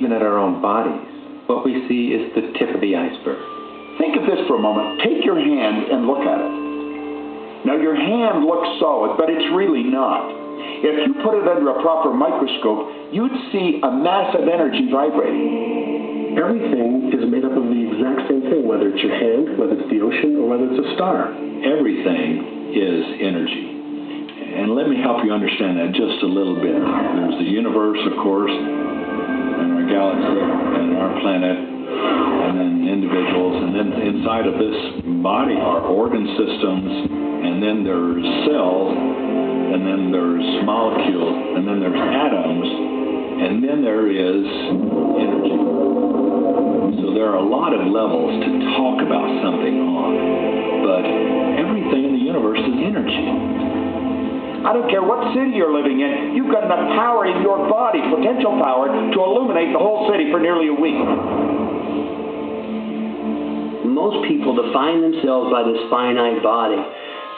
even at our own bodies. What we see is the tip of the iceberg. Think of this for a moment. Take your hand and look at it. Now, your hand looks solid, but it's really not. If you put it under a proper microscope, you'd see a mass of energy vibrating. Everything is made up of the exact same thing, whether it's your hand, whether it's the ocean, or whether it's a star. Everything is energy. And let me help you understand that just a little bit. There's the universe, of course, and our galaxy, and our planet, and then individuals, and then inside of this body are organ systems, and then there's cells, and then there's molecules, and then there's atoms, and then there is energy. So there are a lot of levels to talk about something on, but everything in the universe is energy. I don't care what city you're living in, you've got enough power in your body, potential power, to illuminate the whole city for nearly a week. Most people define themselves by this finite body,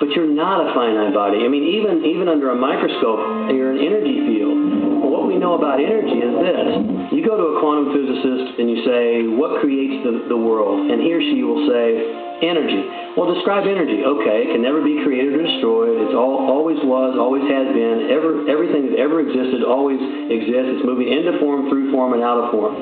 but you're not a finite body. I mean, even under a microscope, you're an energy field. Well, what we know about energy is this. You go to a quantum physicist and you say, what creates the world? And he or she will say, energy. Well, describe energy. Okay, it can never be created or destroyed. It's always was, always has been. Everything that ever existed always exists. It's moving into form, through form, and out of form.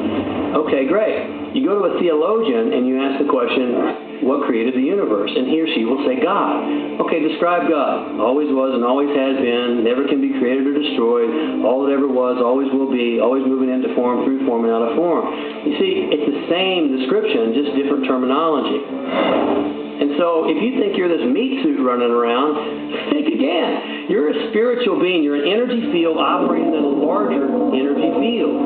Okay, great. You go to a theologian and you ask the question, what created the universe? And he or she will say, God. Okay, describe God. Always was and always has been. Never can be created or destroyed. All that ever was, always will be. Always moving into form, through form, and out of form. You see, it's the same description, just different terminology. And so if you think you're this meat suit running around, think again. You're a spiritual being. You're an energy field operating in a larger energy field.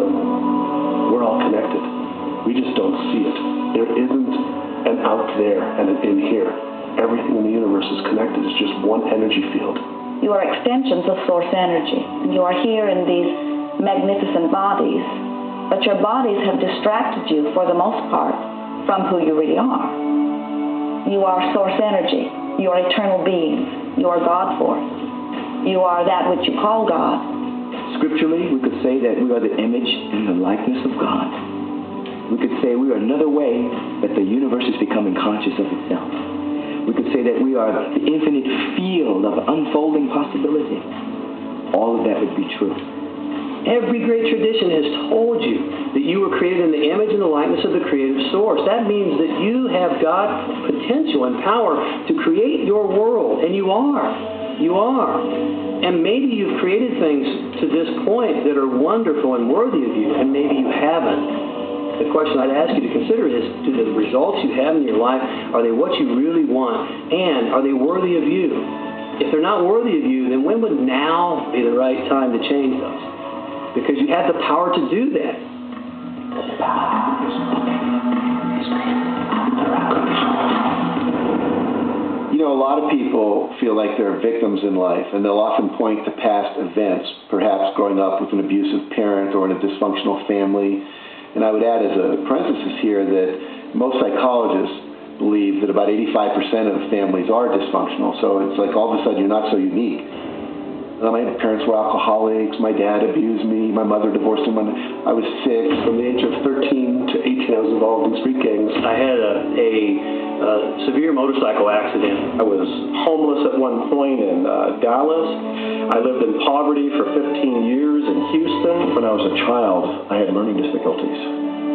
We're all connected. We just don't see it. There isn't an out there and an in here. Everything in the universe is connected. It's just one energy field. You are extensions of source energy. You are here in these magnificent bodies, but your bodies have distracted you, for the most part, from who you really are. You are source energy. You are eternal beings. You are God force. You are that which you call God. Scripturally, we could say that we are the image and the likeness of God. We could say we are another way that the universe is becoming conscious of itself. We could say that we are the infinite field of unfolding possibility. All of that would be true. Every great tradition has told you that you were created in the image and the likeness of the creative source. That means that you have God's potential and power to create your world, and you are. You are. And maybe you've created things to this point that are wonderful and worthy of you, and maybe you haven't. The question I'd ask you to consider is, do the results you have in your life, are they what you really want? And are they worthy of you? If they're not worthy of you, then when would now be the right time to change those? Because you have the power to do that. You know, a lot of people feel like they're victims in life, and they'll often point to past events, perhaps growing up with an abusive parent or in a dysfunctional family. And I would add as a parenthesis here that most psychologists believe that about 85% of families are dysfunctional. So it's like all of a sudden you're not so unique. My parents were alcoholics. My dad abused me. My mother divorced him when I was 6. From the age of 13 to 18, I was involved in street gangs. I had a severe motorcycle accident. I was homeless at one point in Dallas. I lived in poverty for 15 years in Houston. When I was a child, I had learning difficulties,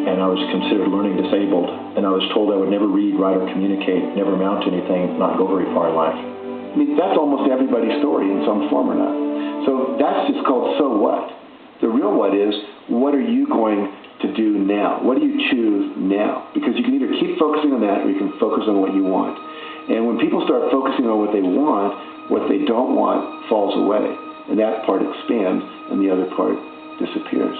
and I was considered learning disabled, and I was told I would never read, write, or communicate, never amount to anything, not go very far in life. I mean, that's almost everybody's story in some form or not. So that's just called so what. The real what is, what are you going to do now? What do you choose now? Because you can either keep focusing on that or you can focus on what you want. And when people start focusing on what they want, what they don't want falls away. And that part expands and the other part disappears.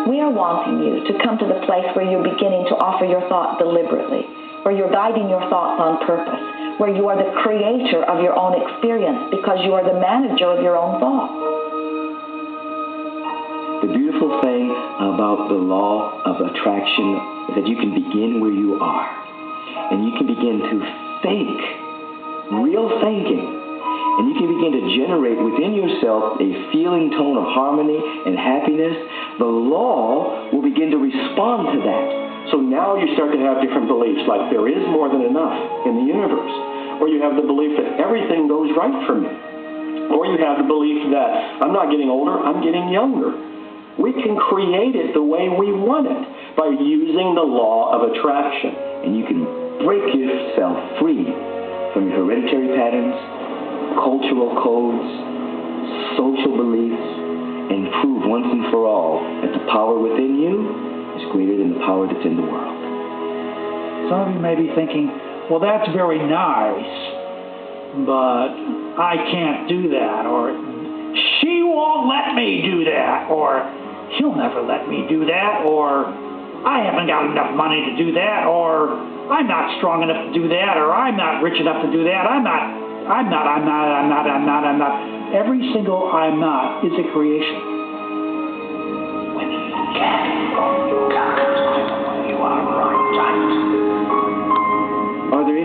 We are wanting you to come to the place where you're beginning to offer your thought deliberately, where you're guiding your thoughts on purpose, where you are the creator of your own experience because you are the manager of your own thoughts. The beautiful thing about the law of attraction is that you can begin where you are, and you can begin to think, real thinking, and you can begin to generate within yourself a feeling tone of harmony and happiness the law will begin to respond to that. So now you start to have different beliefs, like there is more than enough in the universe. Or you have the belief that everything goes right for me. Or you have the belief that I'm not getting older, I'm getting younger. We can create it the way we want it by using the law of attraction. And you can break yourself free from your hereditary patterns, cultural codes, social beliefs, and prove once and for all that the power within you is greater than the power that's in the world. Some of you may be thinking, well, that's very nice, but I can't do that, or she won't let me do that, or he'll never let me do that, or I haven't got enough money to do that, or I'm not strong enough to do that, or I'm not rich enough to do that, I'm not. Every single I'm not is a creation. When you can